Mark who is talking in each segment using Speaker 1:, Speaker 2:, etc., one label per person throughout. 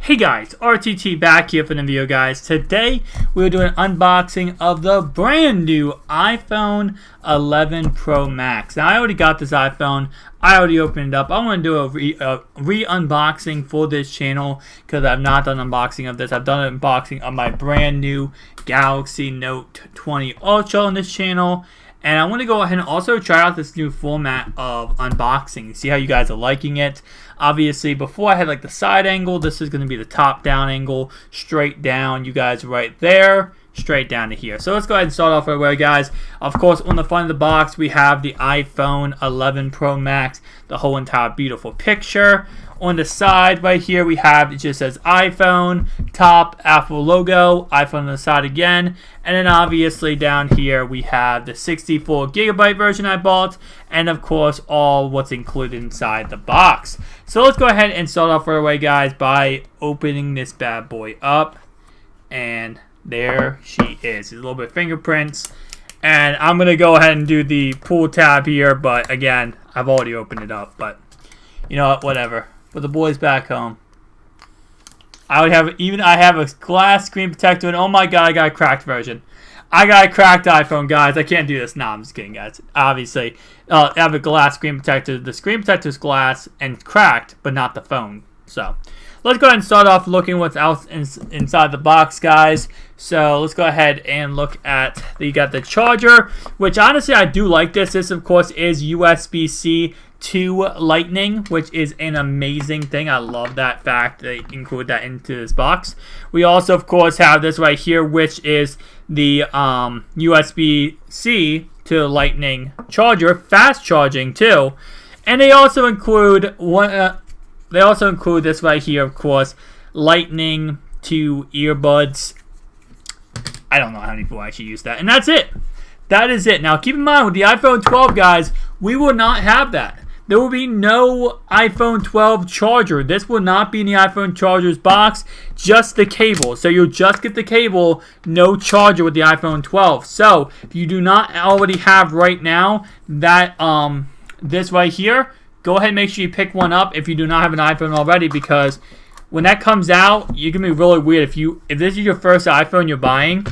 Speaker 1: Hey guys, RTT back here for the video guys. Today we're doing an unboxing of the brand new iPhone 11 Pro Max. Now I already got this iPhone. I already opened it up. I want to do a re-unboxing for this channel because I've not done unboxing of this. I've done an unboxing of my brand new Galaxy Note 20 Ultra on this channel. And I want to go ahead and also try out this new format of unboxing. See how you guys are liking it. Obviously, before I had like the side angle, this is going to be the top down angle. Straight down, you guys right there. Straight down to here. So let's go ahead and start off right away, guys. Of course, on the front of the box, we have the iPhone 11 Pro Max. The whole entire beautiful picture. On the side right here, we have, it just says iPhone, top, Apple logo, iPhone on the side again. And then obviously down here, we have the 64GB version I bought. And of course, all what's included inside the box. So let's go ahead and start off right away, guys, by opening this bad boy up. And there she is. A little bit of fingerprints. And I'm going to go ahead and do the pull tab here. But again, I've already opened it up. But you know what? Whatever. For the boys back home. I have a glass screen protector. And oh my god, I got a cracked version. I got a cracked iPhone, guys. I can't do this. Nah, I'm just kidding, guys. Obviously, I have a glass screen protector. The screen protector is glass and cracked, but not the phone. So let's go ahead and start off looking what's else inside the box, guys. So let's go ahead and look at, you got the charger, which honestly I do like this. This, of course, is USB-C to Lightning, which is an amazing thing. I love that fact they include that into this box. We also, of course, have this right here, which is the USB-C to Lightning charger, fast charging too. And they also include one. They also include this right here, of course, Lightning to earbuds. I don't know how many people actually use that. And that's it. That is it. Now, keep in mind, with the iPhone 12, guys, we will not have that. There will be no iPhone 12 charger. This will not be in the iPhone charger's box, just the cable. So you'll just get the cable, no charger with the iPhone 12. So if you do not already have right now that this right here, go ahead and make sure you pick one up if you do not have an iPhone already, because when that comes out, you're gonna be really weird. If this is your first iPhone you're buying,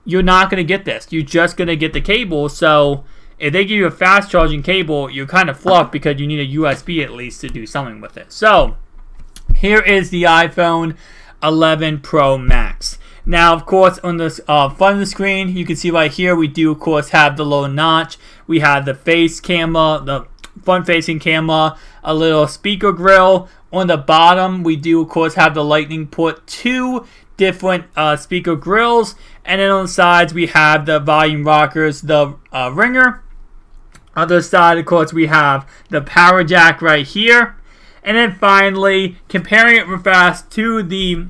Speaker 1: you're not gonna get this. You're just gonna get the cable. So if they give you a fast charging cable, you're kind of fluffed because you need a USB at least to do something with it. So here is the iPhone 11 Pro Max. Now, of course, on the front of the screen, you can see right here, we do, of course, have the little notch. We have the face camera, the front-facing camera, a little speaker grill. On the bottom, we do, of course, have the Lightning port, two different speaker grills. And then on the sides, we have the volume rockers, the ringer. Other side, of course, we have the power jack right here. And then finally, comparing it real fast to the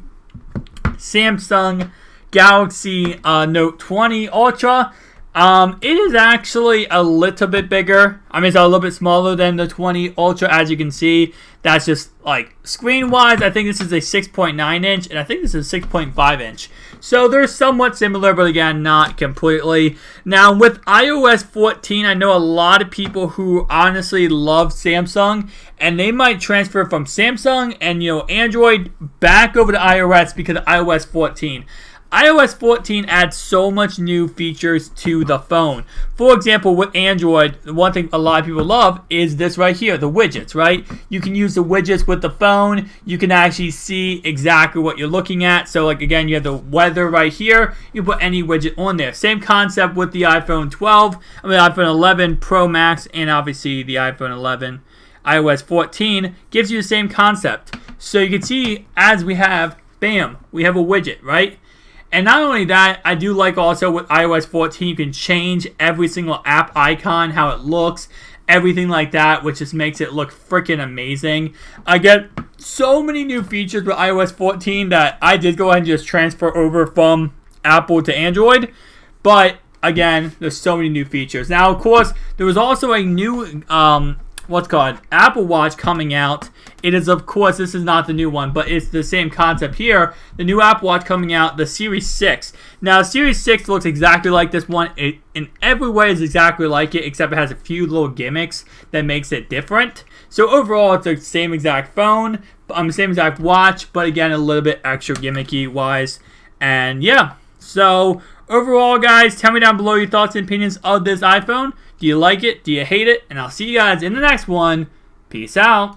Speaker 1: Samsung Galaxy Note 20 Ultra, it is actually a little bit bigger. I mean, it's a little bit smaller than the 20 Ultra, as you can see. That's just like screen-wise, I think this is a 6.9 inch, and I think this is a 6.5 inch. So they're somewhat similar, but again, not completely. Now, with iOS 14, I know a lot of people who honestly love Samsung, and they might transfer from Samsung and Android back over to iOS because of iOS 14. iOS 14 adds so much new features to the phone. For example, with Android, the one thing a lot of people love is this right here, the widgets, right? You can use the widgets with the phone. You can actually see exactly what you're looking at. So, like, again, you have the weather right here. You put any widget on there. Same concept with the iPhone 11 Pro Max, and obviously the iPhone 11 iOS 14 gives you the same concept. So you can see, as we have, bam, we have a widget, right? And not only that, I do like also with iOS 14, you can change every single app icon, how it looks, everything like that, which just makes it look freaking amazing. I get so many new features with iOS 14 that I did go ahead and just transfer over from Apple to Android. But again, there's so many new features. Now, of course, there was also a new Apple Watch coming out. It is, of course, this is not the new one, but it's the same concept here. The new Apple Watch coming out, the Series 6. Now, Series 6 looks exactly like this one. It, in every way, is exactly like it, except it has a few little gimmicks that makes it different. So overall, it's the same exact phone, same exact watch, but again, a little bit extra gimmicky wise. And yeah, so overall, guys, tell me down below your thoughts and opinions of this iPhone. Do you like it? Do you hate it? And I'll see you guys in the next one. Peace out.